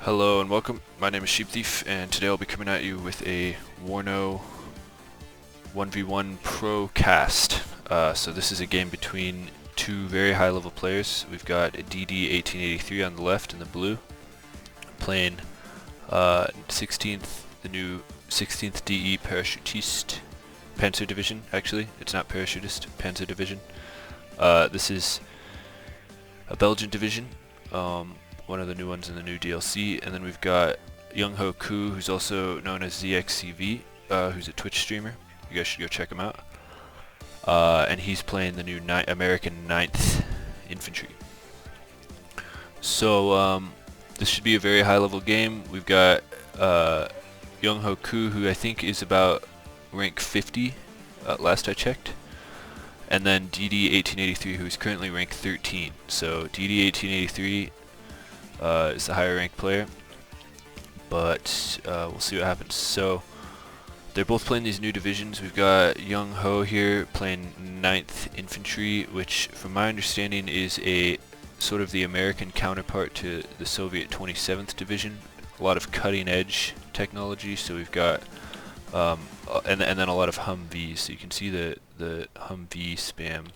Hello and welcome, my name is Sheep Thief and today I'll be coming at you with a WARNO 1v1 Pro cast. So this is a game between two very high level players. We've got DD1883 on the left in the blue, playing 16th, the new 16th DE Parachutist, Panzer Division actually, it's not Parachutist, Panzer Division. This is a Belgian division. One of the new ones in the new DLC, and then we've got Young Ho Koo, who's also known as ZXCV, who's a Twitch streamer. You guys should go check him out. And he's playing the new American 9th Infantry. So this should be a very high level game. We've got Young Ho Koo, who I think is about rank 50 last I checked, and then DD1883, who is currently rank 13. So DD1883 is the higher ranked player, but we'll see what happens. So they're both playing these new divisions. We've got Young Ho here playing 9th Infantry, which from my understanding is a sort of the American counterpart to the Soviet 27th Division. A lot of cutting edge technology, so we've got and then a lot of Humvees, so you can see the Humvee spam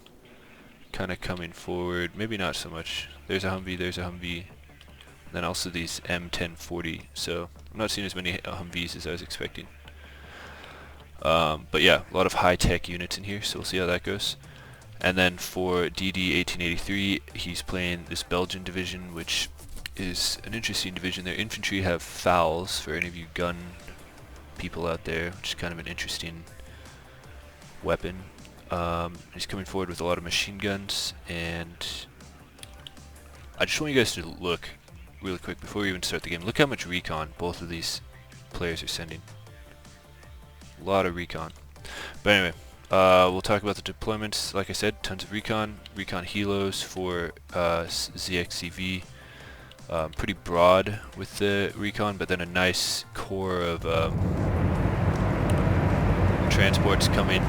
kind of coming forward. Maybe not so much. There's a Humvee, there's a Humvee. Then also these M1040, so I'm not seeing as many Humvees as I was expecting. But yeah, a lot of high-tech units in here, so we'll see how that goes. And then for DD1883, he's playing this Belgian division, which is an interesting division. Their infantry have fouls, for any of you gun people out there, which is kind of an interesting weapon. He's coming forward with a lot of machine guns, and I just want you guys to look really quick before we even start the game. Look how much recon both of these players are sending. A lot of recon. But anyway, we'll talk about the deployments. Like I said, tons of recon helos for ZXCV. Pretty broad with the recon, but then a nice core of transports coming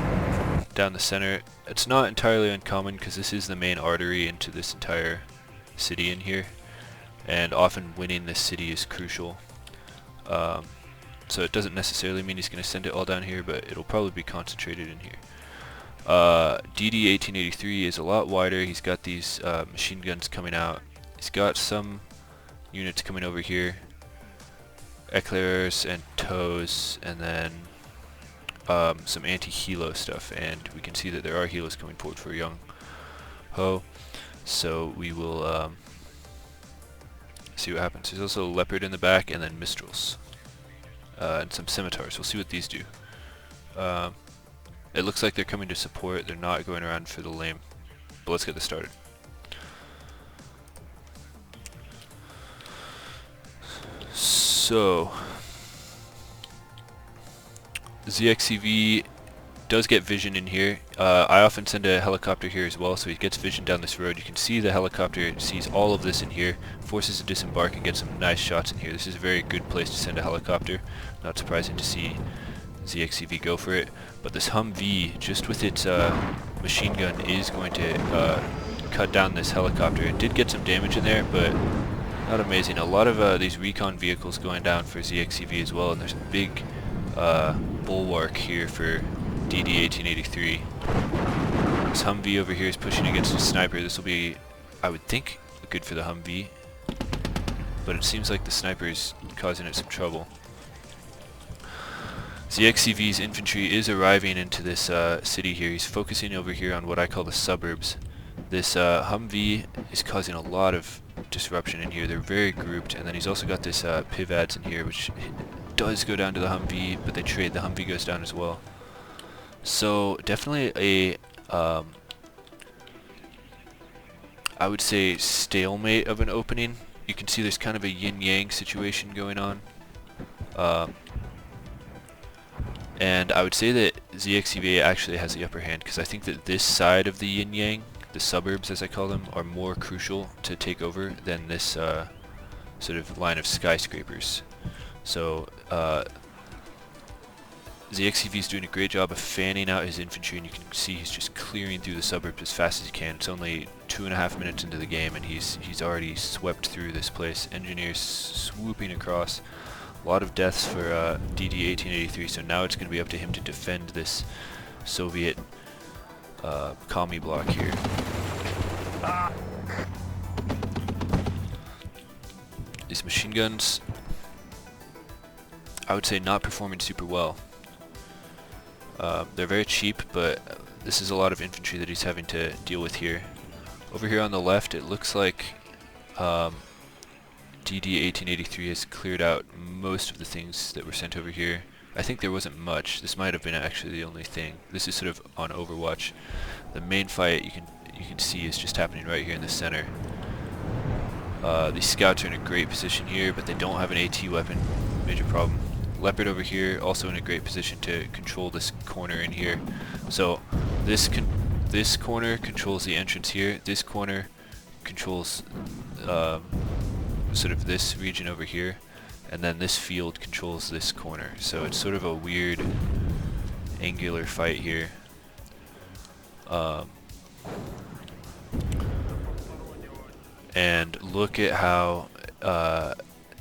down the center. It's not entirely uncommon because this is the main artery into this entire city in here, and often winning this city is crucial. So it doesn't necessarily mean he's going to send it all down here, but it'll probably be concentrated in here. DD1883 is a lot wider. He's got these machine guns coming out. He's got some units coming over here, Eclairs and Toes, and then some anti-helo stuff. And we can see that there are helos coming forward for Young Ho. So we will see what happens. There's also a Leopard in the back, and then Mistrals. And some Scimitars. We'll see what these do. It looks like they're coming to support. They're not going around for the lame. But let's get this started. So ZXCV does get vision in here. I often send a helicopter here as well, so he gets vision down this road. You can see the helicopter sees all of this in here, forces a disembark and gets some nice shots in here. This is a very good place to send a helicopter. Not surprising to see ZXCV go for it. But this Humvee, just with its machine gun, is going to cut down this helicopter. It did get some damage in there, but not amazing. A lot of these recon vehicles going down for ZXCV as well, and there's a big bulwark here for DD1883. This Humvee over here is pushing against a sniper. This will be, I would think, good for the Humvee, but it seems like the sniper is causing it some trouble. ZXCV's infantry is arriving into this city here. He's focusing over here on what I call the suburbs. This Humvee is causing a lot of disruption in here. They're very grouped, and then he's also got this Pivads in here, which does go down to the Humvee, but they trade. The Humvee goes down as well. So definitely a I would say stalemate of an opening. You can see there's kind of a yin-yang situation going on. And I would say that ZXCV actually has the upper hand, because I think that this side of the yin-yang, the suburbs as I call them, are more crucial to take over than this sort of line of skyscrapers. So ZXCV is doing a great job of fanning out his infantry, and you can see he's just clearing through the suburbs as fast as he can. It's only 2.5 minutes into the game, and he's already swept through this place. Engineers swooping across. A lot of deaths for DD 1883, so now it's going to be up to him to defend this Soviet commie block here. These machine guns, I would say, not performing super well. They're very cheap, but this is a lot of infantry that he's having to deal with here. Over here on the left, it looks like DD 1883 has cleared out most of the things that were sent over here. I think there wasn't much. This might have been actually the only thing. This is sort of on Overwatch. The main fight you can see is just happening right here in the center. These scouts are in a great position here, but they don't have an AT weapon. Major problem. Leopard over here also in a great position to control this corner in here. So this corner controls the entrance here. This corner controls sort of this region over here, and then this field controls this corner. So it's sort of a weird angular fight here. And look at how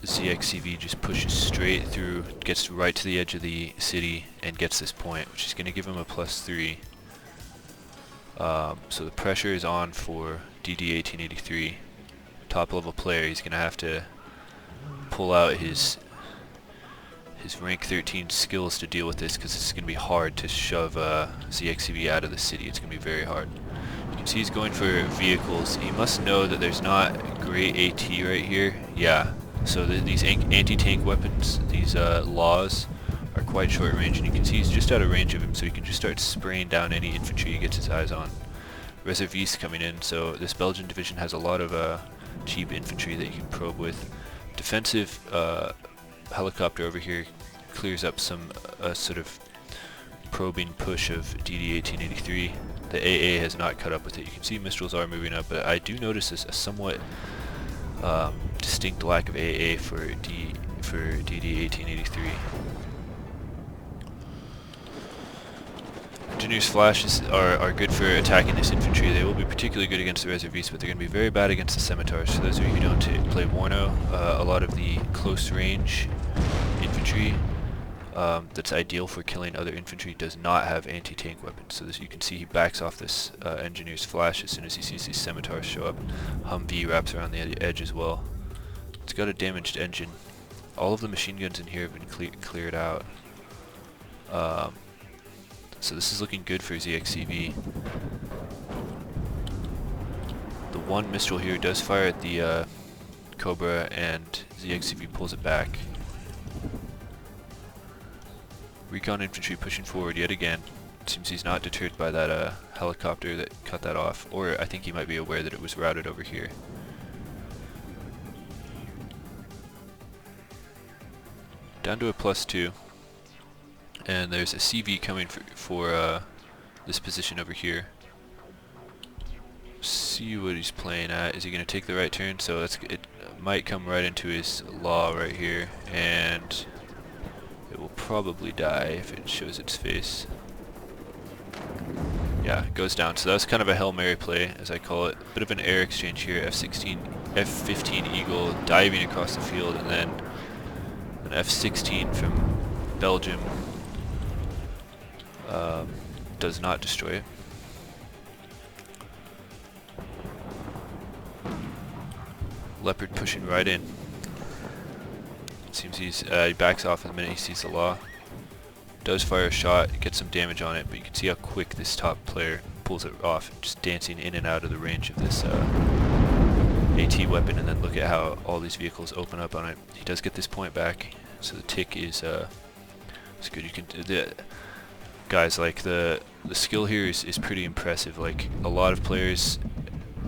ZXCV just pushes straight through, gets right to the edge of the city, and gets this point, which is going to give him a +3. So the pressure is on for DD 1883. Top level player. He's going to have to pull out his rank 13 skills to deal with this, because it's going to be hard to shove ZXCV out of the city. It's going to be very hard. You can see he's going for vehicles. He must know that there's not great AT right here. Yeah. So these anti-tank weapons, these laws, are quite short range, and you can see he's just out of range of him, so he can just start spraying down any infantry he gets his eyes on. Reservistes coming in, so this Belgian division has a lot of cheap infantry that you can probe with. Defensive helicopter over here clears up some sort of probing push of DD 1883. The AA has not caught up with it. You can see Mistrals are moving up, but I do notice a somewhat distinct lack of AA for DD 1883. Engineers' flashes are good for attacking this infantry. They will be particularly good against the reservistes, but they're going to be very bad against the scimitars. For those of you who don't play WARNO, a lot of the close range infantry that's ideal for killing other infantry does not have anti-tank weapons. So this, you can see he backs off this engineer's flash as soon as he sees these scimitars show up. Humvee wraps around the edge as well. It's got a damaged engine. All of the machine guns in here have been cleared out. So this is looking good for ZXCV. The one Mistral here does fire at the Cobra, and ZXCV pulls it back. Recon infantry pushing forward yet again. It seems he's not deterred by that helicopter that cut that off, or I think he might be aware that it was routed over here. Down to a +2. And there's a CV coming for this position over here. See what he's playing at. Is he going to take the right turn? So it might come right into his law right here, and it will probably die if it shows its face. Yeah, it goes down. So that's kind of a Hail Mary play, as I call it. Bit of an air exchange here. F-15 Eagle diving across the field, and then an F-16 from Belgium does not destroy it. Leopard pushing right in. Seems he backs off the minute he sees the law. Does fire a shot, gets some damage on it, but you can see how quick this top player pulls it off, just dancing in and out of the range of this AT weapon. And then look at how all these vehicles open up on it. He does get this point back, so the tick is good. You can guys, like the skill here is pretty impressive. Like, a lot of players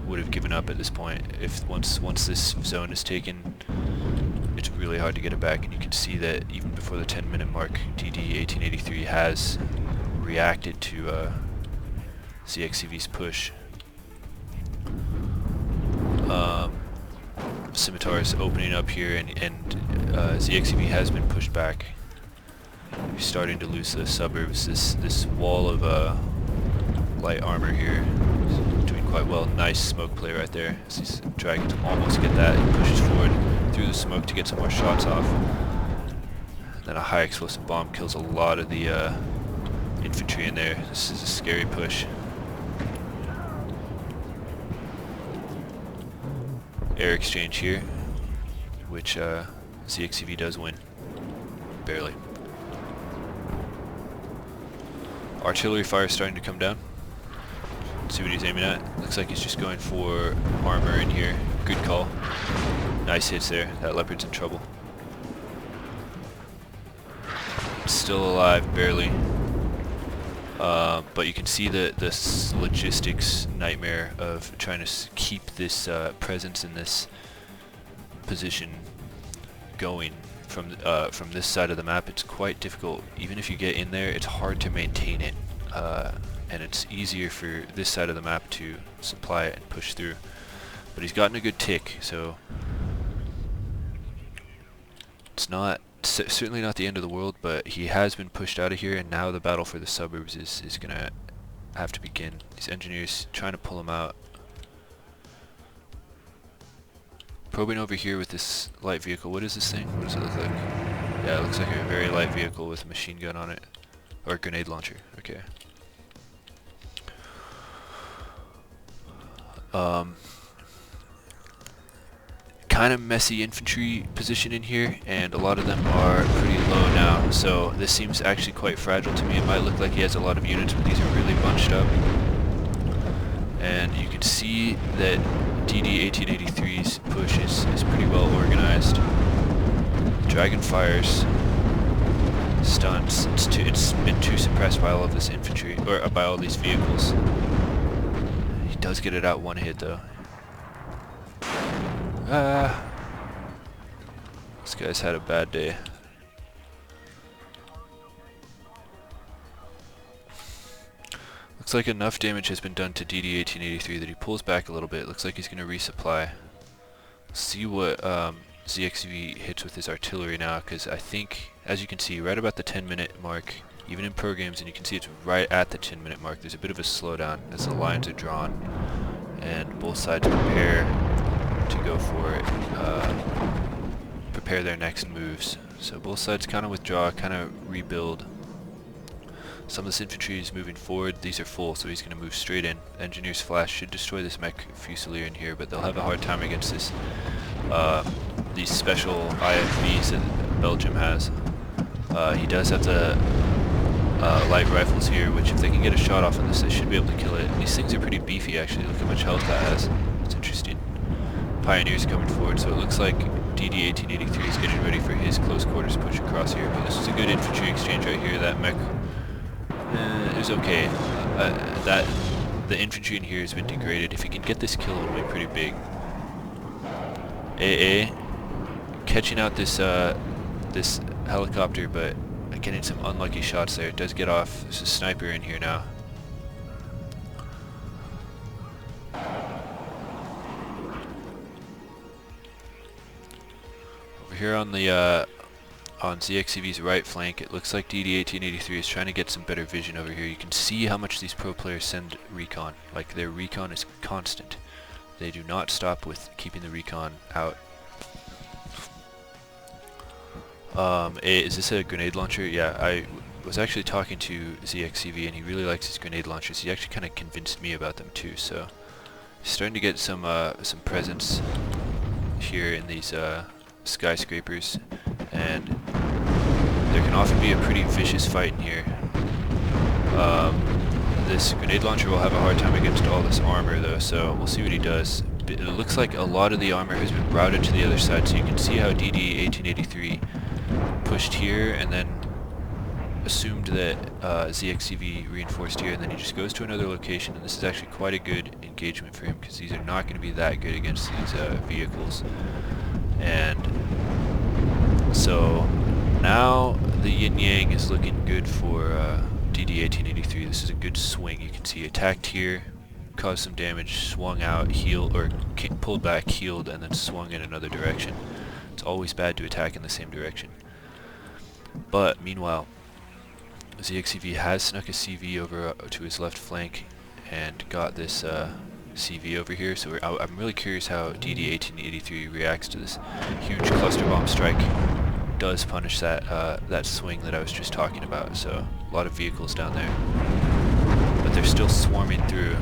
would have given up at this point. If once this zone is taken, it's really hard to get it back, and you can see that even before the 10-minute mark, DD 1883 has reacted to ZXCV's push. Scimitar is opening up here, and ZXCV has been pushed back. You're starting to lose the suburbs. This wall of light armor here is doing quite well. Nice smoke play right there. So he's trying to almost get that. He pushes forward through the smoke to get some more shots off. And then a high explosive bomb kills a lot of the infantry in there. This is a scary push. Air exchange here, which ZXCV does win. Barely. Artillery fire is starting to come down. Let's see what he's aiming at. Looks like he's just going for armor in here. Good call. Nice hits there. That leopard's in trouble. Still alive, barely. But you can see the logistics nightmare of trying to keep this presence in this position going from this side of the map. It's quite difficult. Even if you get in there, it's hard to maintain it, and it's easier for this side of the map to supply it and push through. But he's gotten a good tick, so it's not certainly not the end of the world, but he has been pushed out of here, and now the battle for the suburbs is gonna have to begin. These engineers trying to pull him out. Probing over here with this light vehicle. What is this thing? What does it look like? Yeah, it looks like a very light vehicle with a machine gun on it. Or a grenade launcher. Okay. Kind of messy infantry position in here, and a lot of them are pretty low now, so this seems actually quite fragile to me. It might look like he has a lot of units, but these are really bunched up. And you can see that DD 1883's push is pretty well organized. Dragon fires, stunts. It's been too suppressed by all of this infantry, or by all these vehicles. He does get it out one hit though. This guy's had a bad day. Looks like enough damage has been done to DD 1883 that he pulls back a little bit. Looks like he's going to resupply. See what ZXV hits with his artillery now, because I think, as you can see, right about the 10-minute mark, even in pro games, and you can see it's right at the 10-minute mark, there's a bit of a slowdown as the lines are drawn, and both sides prepare to go for it, prepare their next moves. So both sides kind of withdraw, kind of rebuild. Some of this infantry is moving forward. These are full, so he's going to move straight in. Engineer's flash should destroy this mech fusilier in here, but they'll have a hard time against this these special IFVs that Belgium has. He does have the light rifles here, which if they can get a shot off on this, they should be able to kill it. These things are pretty beefy, actually. Look how much health that has. It's interesting. Pioneers coming forward, so it looks like DD 1883 is getting ready for his close quarters push across here. But this is a good infantry exchange right here. That mech is okay. The infantry in here has been degraded. If he can get this kill, it'll be pretty big. AA catching out this this helicopter, but getting some unlucky shots there. It does get off. There's a sniper in here now. Over here on the on ZXCV's right flank, it looks like DD 1883 is trying to get some better vision over here. You can see how much these pro players send recon. Like, their recon is constant. They do not stop with keeping the recon out. Is this a grenade launcher? Yeah, I was actually talking to ZXCV, and he really likes his grenade launchers. He actually kind of convinced me about them too, so he's starting to get some presence here in these skyscrapers, and there can often be a pretty vicious fight in here. This grenade launcher will have a hard time against all this armor though, so we'll see what he does. It looks like a lot of the armor has been routed to the other side, so you can see how DD 1883 pushed here and then assumed that ZXCV reinforced here, and then he just goes to another location, and this is actually quite a good engagement for him because these are not going to be that good against these vehicles. And so now the yin-yang is looking good for DD 1883. This is a good swing. You can see attacked here, caused some damage, swung out, healed, or pulled back, healed, and then swung in another direction. It's always bad to attack in the same direction. But meanwhile, ZXCV has snuck a CV over to his left flank and got this CV over here, so I'm really curious how DD-1883 reacts to this huge cluster bomb strike. Does punish that that swing that I was just talking about, so a lot of vehicles down there. But they're still swarming through,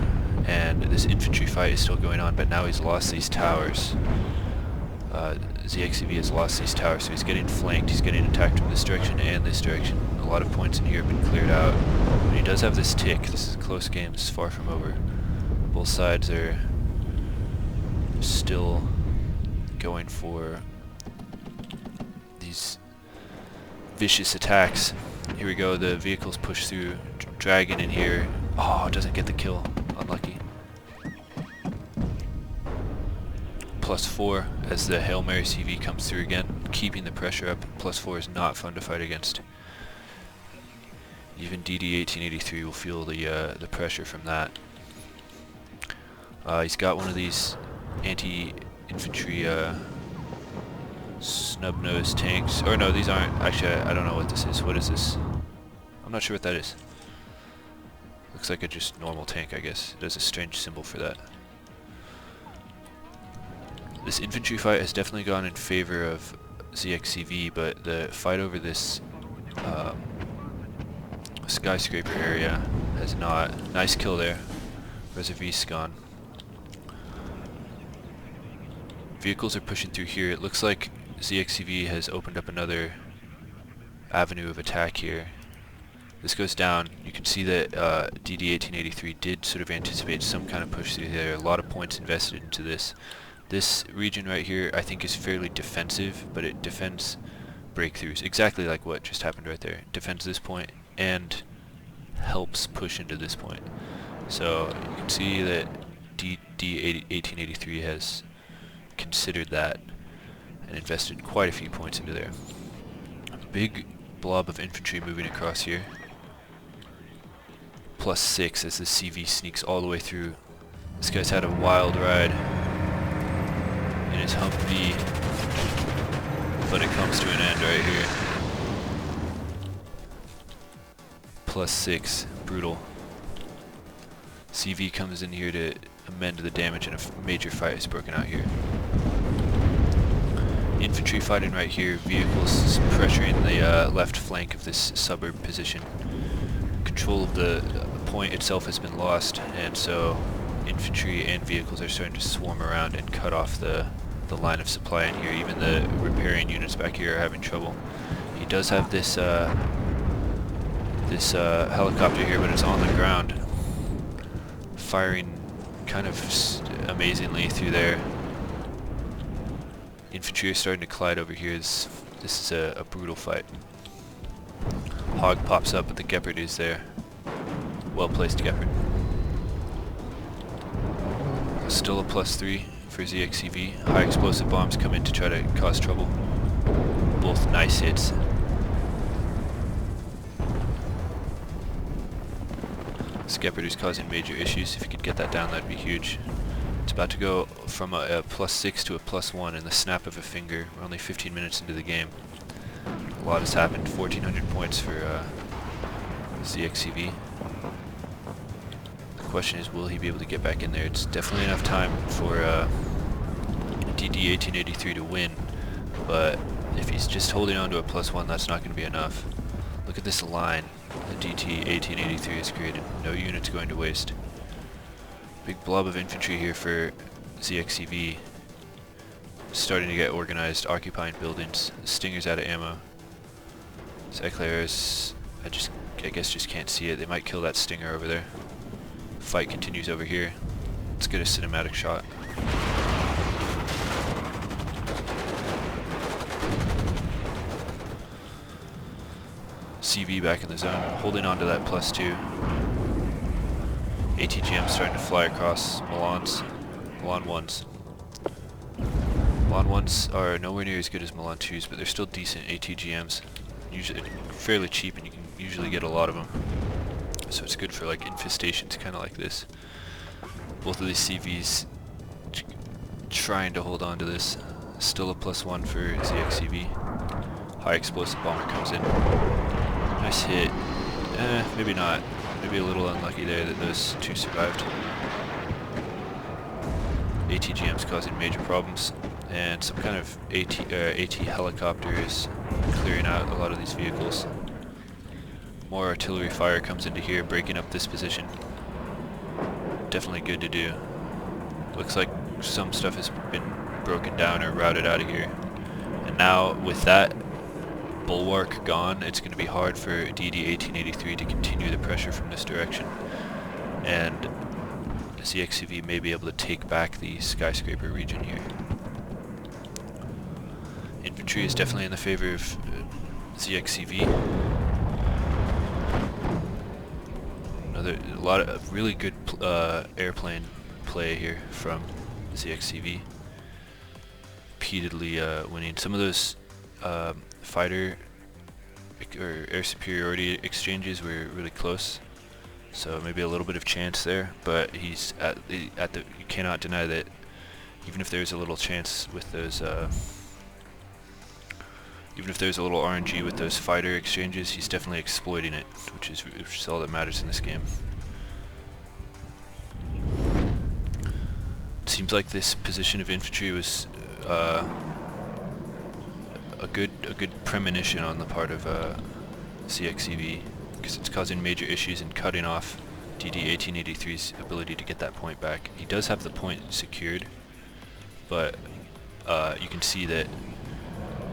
and this infantry fight is still going on, but now he's lost these towers. ZXCV has lost these towers, so he's getting flanked, he's getting attacked from this direction and this direction. A lot of points in here have been cleared out. But he does have this tick. This is a close game, this is far from over. Both sides are still going for these vicious attacks. Here we go, the vehicles push through, dragging in here. Oh, doesn't get the kill, unlucky. +4 as the Hail Mary CV comes through again, keeping the pressure up. +4 is not fun to fight against. Even DD-1883 will feel the pressure from that. He's got one of these anti-infantry snub-nosed tanks. Or no, these aren't. Actually, I don't know what this is. What is this? I'm not sure what that is. Looks like a just normal tank, I guess. It has a strange symbol for that. This infantry fight has definitely gone in favor of ZXCV, but the fight over this skyscraper area has not. Nice kill there. Reservist gone. Vehicles are pushing through here. It looks like ZXCV has opened up another avenue of attack here. This goes down. You can see that DD-1883 did sort of anticipate some kind of push through there. A lot of points invested into this. This region right here I think is fairly defensive, but it defends breakthroughs. Exactly like what just happened right there. It defends this point and helps push into this point. So you can see that DD-1883 has considered that and invested quite a few points into there. A big blob of infantry moving across here. +6 as the CV sneaks all the way through. This guy's had a wild ride in his Humvee, but it comes to an end right here. +6, brutal. CV comes in here to amend the damage, and a major fight is broken out here. Infantry fighting right here, vehicles pressuring the left flank of this suburb position. Control of the point itself has been lost, and so infantry and vehicles are starting to swarm around and cut off the line of supply in here. Even the repairing units back here are having trouble. He does have this helicopter here, but it's on the ground, firing kind of amazingly through there. Infantry are starting to collide over here. This is a brutal fight. Hog pops up, but the Gepard is there. Well-placed Gepard. Still a +3 for ZXCV. High explosive bombs come in to try to cause trouble. Both nice hits. This Gepard is causing major issues. If you could get that down, that'd be huge. It's about to go from a +6 to a +1 in the snap of a finger. We're only 15 minutes into the game. A lot has happened. 1,400 points for ZXCV. The question is, will he be able to get back in there? It's definitely enough time for DD-1883 to win, but if he's just holding on to a +1, that's not going to be enough. Look at this line that DD-1883 has created. No units going to waste. Big blob of infantry here for ZXCV. Starting to get organized, occupying buildings. The Stinger's out of ammo. Cyclers, I guess just can't see it. They might kill that Stinger over there. Fight continues over here. Let's get a cinematic shot. CV back in the zone, holding on to that +2. ATGM starting to fly across Milan's. Milan 1s. Milan 1s are nowhere near as good as Milan 2s, but they're still decent ATGMs. Usually fairly cheap, and you can usually get a lot of them. So it's good for like infestations, kind of like this. Both of these CVs trying to hold on to this. Still a +1 for ZXCV. High explosive bomber comes in. Nice hit. maybe not. Maybe a little unlucky there that those two survived. ATGM's causing major problems, and some kind of AT helicopter is clearing out a lot of these vehicles. More artillery fire comes into here, breaking up this position. Definitely good to do. Looks like some stuff has been broken down or routed out of here. And now, with that bulwark gone, it's going to be hard for DD 1883 to continue the pressure from this direction. And ZXCV may be able to take back the skyscraper region here. Infantry is definitely in the favor of ZXCV. A lot of really good airplane play here from ZXCV. Repeatedly winning. Some of those fighter or air superiority exchanges were really close, so maybe a little bit of chance there. But he's at the you cannot deny that even if there's a little chance with those. Even if there's a little RNG with those fighter exchanges, he's definitely exploiting it, which is all that matters in this game. It seems like this position of infantry was a good premonition on the part of CXCV, because it's causing major issues in cutting off DD 1883's ability to get that point back. He does have the point secured, but you can see that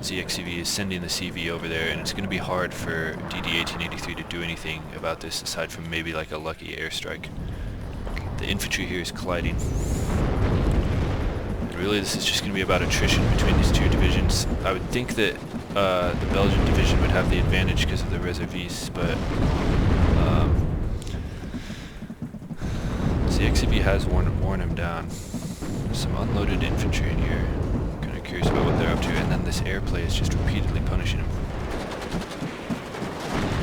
ZXCV is sending the CV over there, and it's going to be hard for DD 1883 to do anything about this aside from maybe like a lucky airstrike. The infantry here is colliding. And really this is just going to be about attrition between these two divisions. I would think that the Belgian division would have the advantage because of the reserves, but ZXCV has worn him down. Some unloaded infantry in here. Curious about what they're up to, and then this airplay is just repeatedly punishing him.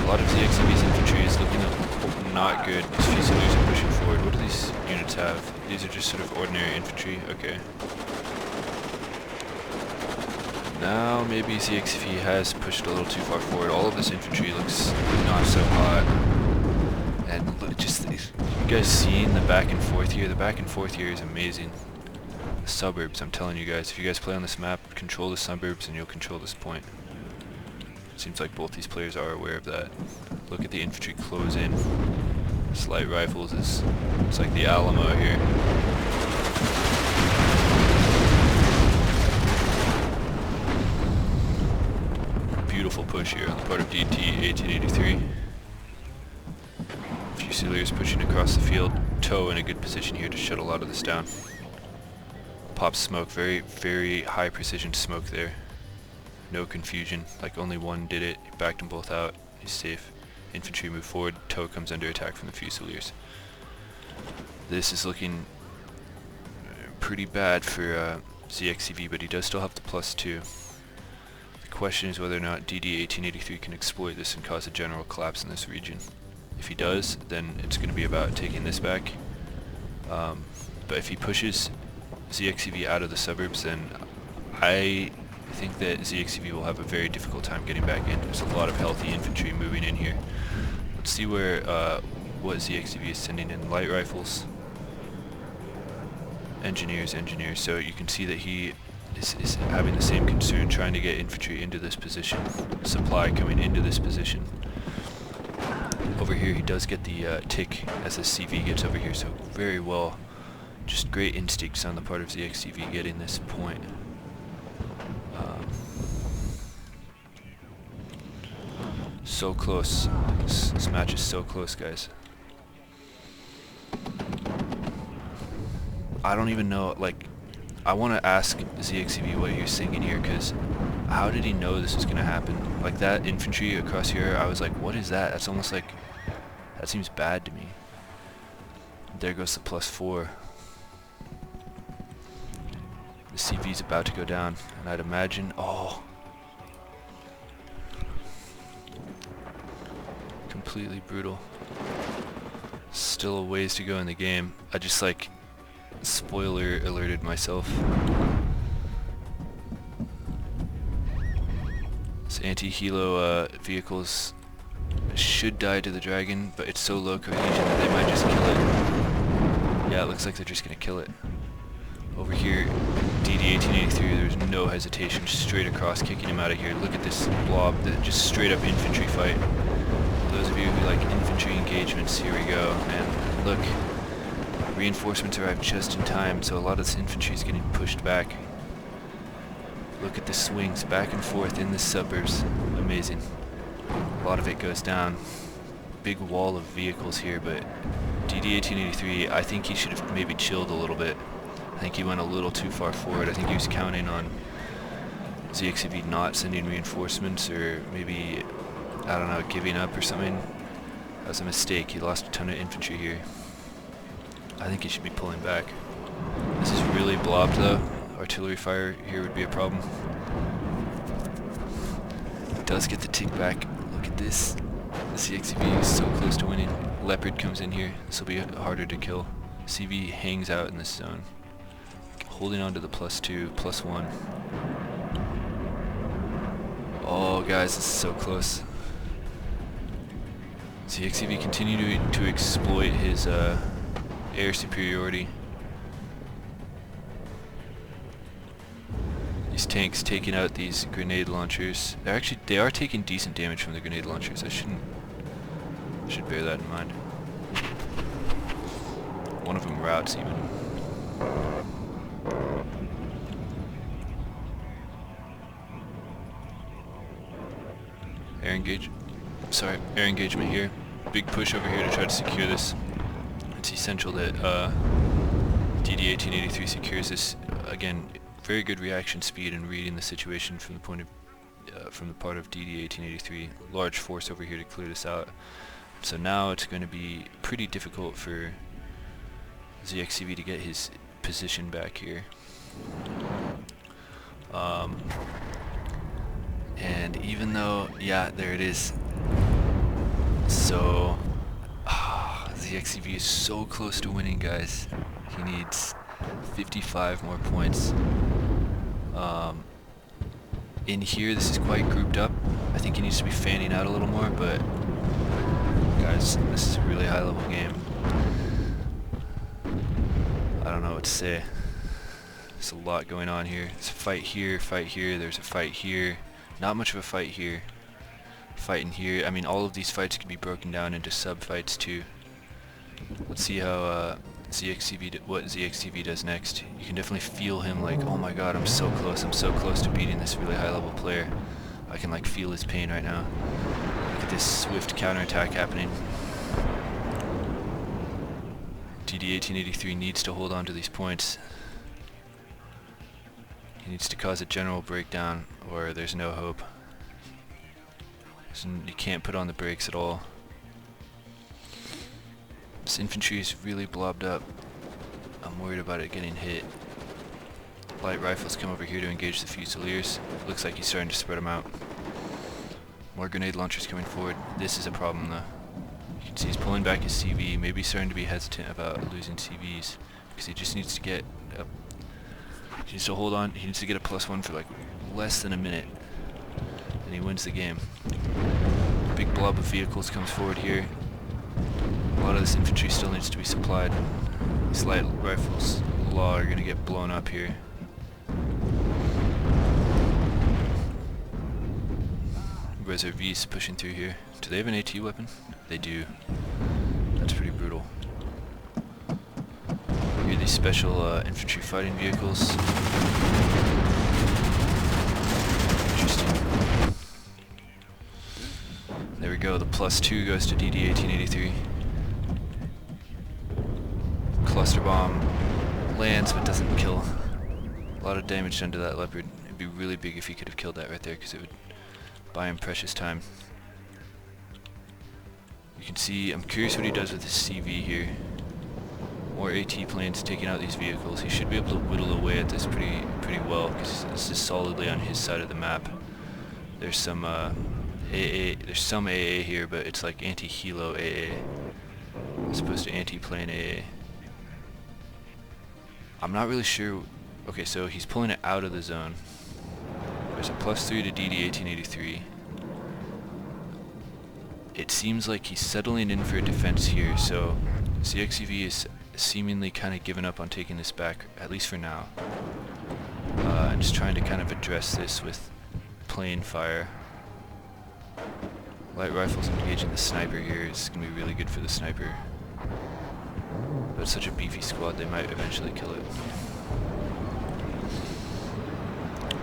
A lot of ZXCV's infantry is looking not good. These Fusiliers are pushing forward. What do these units have? These are just sort of ordinary infantry. Okay. Now maybe ZXCV has pushed a little too far forward. All of this infantry looks not so hot. And just, you guys seeing the back and forth here? The back and forth here is amazing. Suburbs, I'm telling you guys, if you guys play on this map, control the suburbs and you'll control this point. Seems like both these players are aware of that. Look at the infantry close in. Slight rifles is, it's like the Alamo here. Beautiful push here on the part of DT 1883. Fusiliers pushing across the field. Tow in a good position here to shut a lot of this down. Pop smoke, very high precision smoke there. No confusion, like only one did it. He backed them both out. He's safe. Infantry move forward. Tow comes under attack from the Fusiliers. This is looking pretty bad for ZXCV, but he does still have the +2. The question is whether or not DD 1883 can exploit this and cause a general collapse in this region. If he does, then it's going to be about taking this back. But if he pushes ZXCV out of the suburbs, then I think that ZXCV will have a very difficult time getting back in. There's a lot of healthy infantry moving in here. Let's see where what ZXCV is sending in. Light rifles, engineers. So you can see that he is having the same concern, trying to get infantry into this position, supply coming into this position. Over here he does get the tick as the CV gets over here, so very well. Just great instincts on the part of ZXCV getting this point. So close. This match is so close, guys. I don't even know, like, I want to ask ZXCV what you're singing here, because how did he know this was going to happen? Like, that infantry across here, I was like, what is that? That's almost like, that seems bad to me. There goes the +4. The CV's about to go down, and I'd imagine, oh, completely brutal. Still a ways to go in the game. I just like spoiler alerted myself. This anti-helo vehicles It should die to the dragon, but it's so low cohesion that they might just kill it. Yeah, it looks like they're just gonna kill it. Over here, DD1883, there's no hesitation, straight across, kicking him out of here. Look at this blob, just straight up infantry fight. For those of you who like infantry engagements, here we go. And look, reinforcements arrived just in time, so a lot of this infantry is getting pushed back. Look at the swings back and forth in the suburbs. Amazing. A lot of it goes down. Big wall of vehicles here, but DD1883, I think he should have maybe chilled a little bit. I think he went a little too far forward. I think he was counting on ZXCV not sending reinforcements, or maybe, I don't know, giving up or something. That was a mistake. He lost a ton of infantry here. I think he should be pulling back. This is really blobbed though. Artillery fire here would be a problem. He does get the tick back. Look at this. The ZXCV is so close to winning. Leopard comes in here. This will be harder to kill. CV hangs out in this zone, holding on to the +2, +1. Oh guys, this is so close. ZXCV continue to exploit his air superiority. These tanks taking out these grenade launchers. They are taking decent damage from the grenade launchers. I should bear that in mind. One of them routes even. Air engagement here. Big push over here to try to secure this. It's essential that DD1883 secures this. Again, very good reaction speed and reading the situation from the point of from the part of DD1883. Large force over here to clear this out. So now it's going to be pretty difficult for ZXCV to get his position back here. And even though, yeah, there it is. So, ZXCV is so close to winning, guys. He needs 55 more points. In here, this is quite grouped up. I think he needs to be fanning out a little more, but guys, this is a really high-level game. I don't know what to say. There's a lot going on here. There's a fight here, there's a fight here. Not much of a fight here. Fight in here. I mean, all of these fights can be broken down into sub-fights too. Let's see how what ZXCV does next. You can definitely feel him like, oh my god, I'm so close to beating this really high-level player. I can like feel his pain right now. Look at this swift counterattack happening. DD1883 needs to hold on to these points. He needs to cause a general breakdown, or there's no hope. You can't put on the brakes at all. This infantry is really blobbed up. I'm worried about it getting hit. Light rifles come over here to engage the Fusiliers. Looks like he's starting to spread them out. More grenade launchers coming forward. This is a problem though. You can see he's pulling back his CV, maybe starting to be hesitant about losing CVs, because he just needs to get up. He needs to hold on. He needs to get a +1 for like less than a minute, and he wins the game. Big blob of vehicles comes forward here. A lot of this infantry still needs to be supplied. These light rifles are going to get blown up here. Reservists pushing through here. Do they have an AT weapon? They do. That's pretty brutal. Here are these special infantry fighting vehicles. Interesting. There we go, the +2 goes to DD1883. Cluster bomb lands but doesn't kill. A lot of damage done to that Leopard. It'd be really big if he could have killed that right there, because it would buy him precious time. You can see, I'm curious what he does with his CV here. More AT planes taking out these vehicles. He should be able to whittle away at this pretty well, because this is solidly on his side of the map. There's some there's some AA here, but it's like anti-helo AA as opposed to anti-plane AA. I'm not really sure. Okay, so he's pulling it out of the zone. There's a +3 to DD1883. it seems like he's settling in for a defense here, so ZXCV is seemingly kind of given up on taking this back, at least for now. And just trying to kind of address this with plain fire. Light rifles engaging the sniper here is going to be really good for the sniper. But it's such a beefy squad, they might eventually kill it.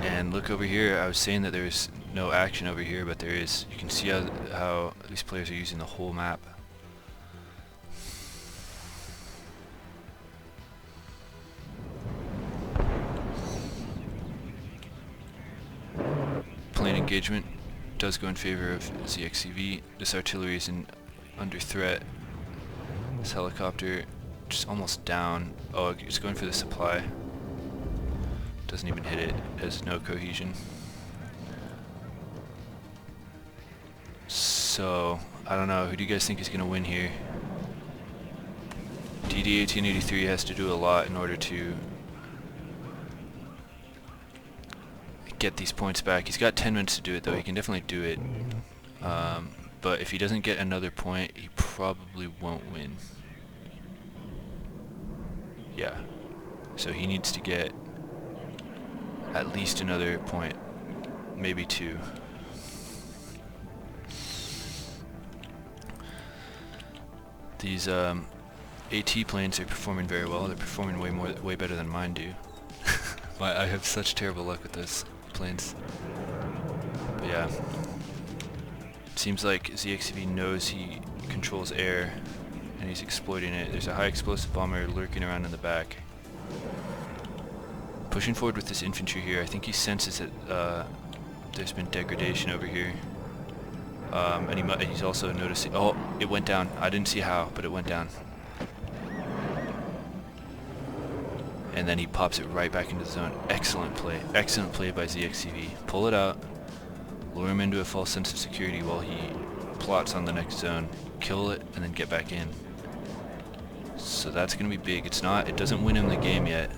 And look over here, I was saying that there's no action over here, but there is. You can see how these players are using the whole map. Plane engagement does go in favor of ZXCV. This artillery is under threat. This helicopter just almost down. Oh, it's going for the supply. Doesn't even hit it. Has no cohesion. So, I don't know. Who do you guys think is going to win here? DD1883 has to do a lot in order to get these points back. He's got 10 minutes to do it though. He can definitely do it. But if he doesn't get another point, he probably won't win. Yeah. So he needs to get at least another point, maybe 2. These AT planes are performing very well. They're performing way better than mine do. I have such terrible luck with those planes. But yeah, it seems like ZXCV knows he controls air and he's exploiting it. There's a high explosive bomber lurking around in the back. Pushing forward with this infantry here, I think he senses that there's been degradation over here. And he's also noticing, oh, it went down. I didn't see how, but it went down. And then he pops it right back into the zone. Excellent play by ZXCV. Pull it out, lure him into a false sense of security while he plots on the next zone, kill it, and then get back in. So that's going to be big. It doesn't win him the game yet,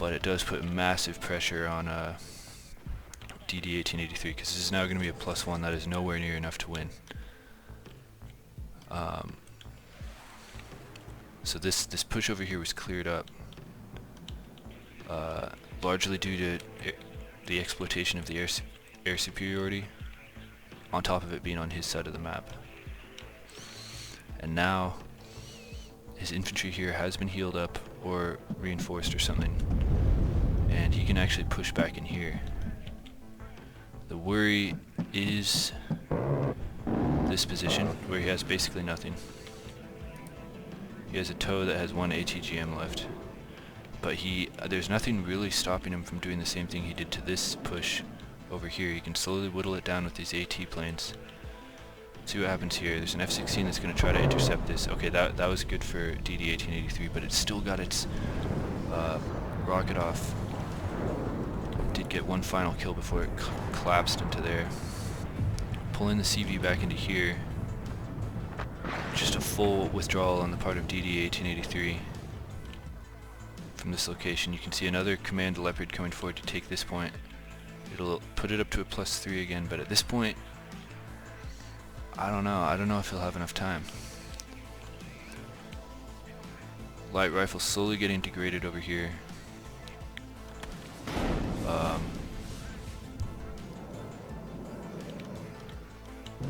but it does put massive pressure on DD1883, because this is now going to be a +1 that is nowhere near enough to win. So this push over here was cleared up, largely due to the exploitation of the air superiority, on top of it being on his side of the map. And now his infantry here has been healed up or reinforced or something, and he can actually push back in here. The worry is this position where he has basically nothing. He has a tow that has 1 ATGM left, but there's nothing really stopping him from doing the same thing he did to this push over here. He can slowly whittle it down with these AT planes. See what happens here. There's an F-16 that's going to try to intercept this. Okay, that was good for DD1883, but it's still got its rocket off. Did get one final kill before it collapsed into there. Pulling the CV back into here. Just a full withdrawal on the part of DD1883 from this location. You can see another command Leopard coming forward to take this point. It'll put it up to a +3 again, but at this point, I don't know if he'll have enough time. Light rifle slowly getting degraded over here.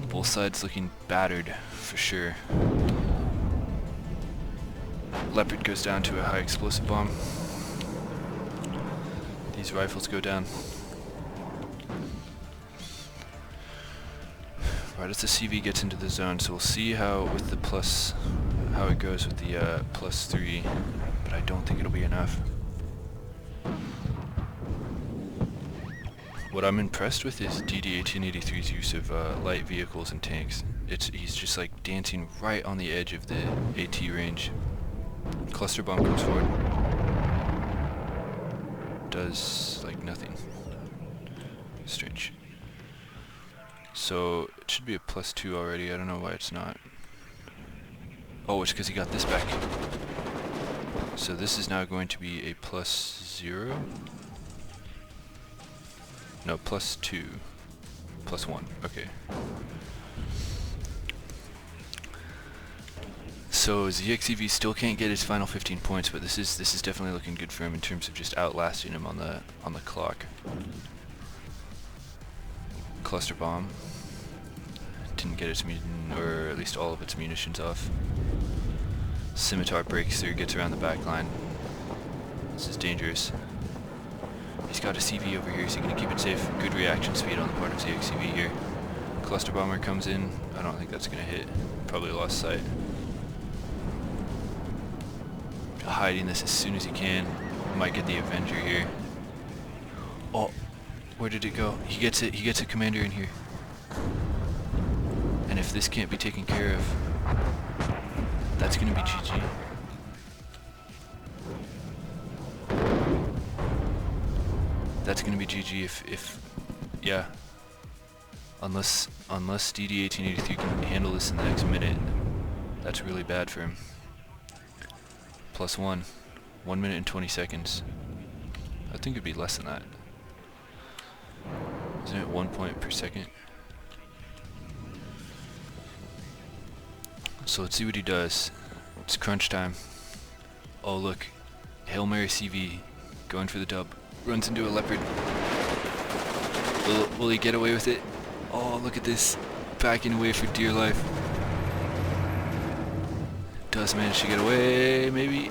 Both sides looking battered for sure. Leopard goes down to a high explosive bomb. These rifles go down. Right as the CV gets into the zone, so we'll see how it goes with the +3, but I don't think it'll be enough. What I'm impressed with is DD1883's use of light vehicles and tanks. He's just like dancing right on the edge of the AT range. Cluster bomb comes forward. Does like nothing. Strange. So it should be a +2 already. I don't know why it's not. Oh, it's because he got this back. So this is now going to be a +0. No, +2. +1. Okay. So ZXEV still can't get his final 15 points, but this is definitely looking good for him in terms of just outlasting him on the clock. Cluster bomb didn't get its or at least all of its munitions off. Scimitar breaks through, gets around the back line. This is dangerous. He's got a CV over here, so he's gonna keep it safe. Good reaction speed on the part of ZXCV here. Cluster bomber comes in. I don't think that's gonna hit. Probably lost sight. Hiding this as soon as he can. Might get the Avenger here. Oh, where did it go? He gets it. He gets a commander in here. And if this can't be taken care of, that's gonna be GG. That's gonna be GG if yeah. Unless DD1883 can handle this in the next minute, that's really bad for him. +1, 1 minute and 20 seconds. I think it'd be less than that. Isn't it 1 point per second? So let's see what he does. It's crunch time. Oh look, Hail Mary CV, going for the dub. Runs into a leopard. Will he get away with it? Oh, look at this. Backing away for dear life. Does manage to get away, maybe.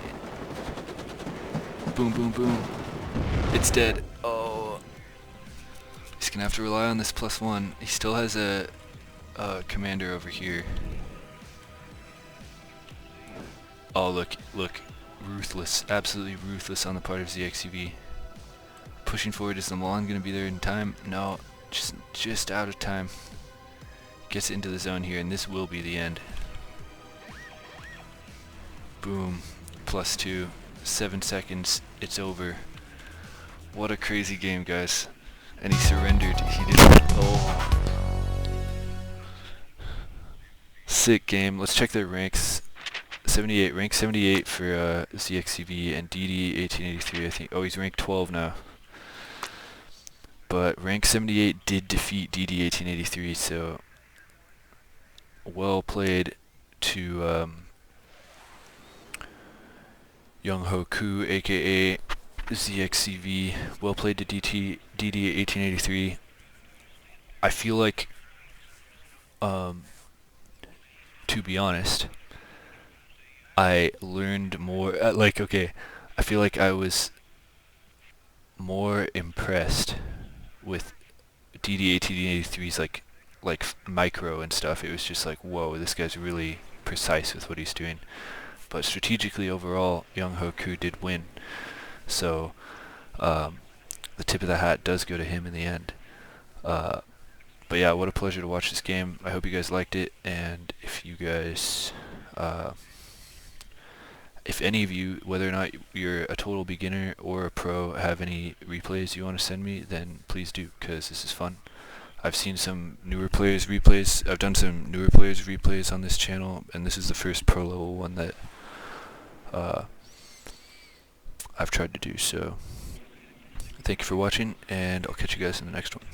Boom, boom, boom. It's dead. Oh. He's gonna have to rely on this +1. He still has a commander over here. Oh, look. Ruthless. Absolutely ruthless on the part of ZXCV. Pushing forward. Is the Milan gonna be there in time? No. Just out of time. Gets into the zone here, and this will be the end. Boom. +2. 7 seconds. It's over. What a crazy game, guys. And he surrendered. He didn't. Oh. Sick game. Let's check their ranks. 78. Rank 78 for ZXCV and DD1883, I think. Oh, he's ranked 12 now. But rank 78 did defeat DD1883, so well played to Young Ho Koo, aka ZXCV. Well played to DD1883. I feel like, to be honest, I learned more. Okay, I feel like I was more impressed with DD1883's like micro and stuff. It was just like, whoa, this guy's really precise with what he's doing. But strategically overall, Young Ho Koo did win. So the tip of the hat does go to him in the end. But yeah, what a pleasure to watch this game. I hope you guys liked it, and if you guys if any of you, whether or not you're a total beginner or a pro, have any replays you want to send me, then please do, because this is fun. I've seen some newer players replays. I've done some newer players replays on this channel, and this is the first pro level one that I've tried to do. So thank you for watching, and I'll catch you guys in the next one.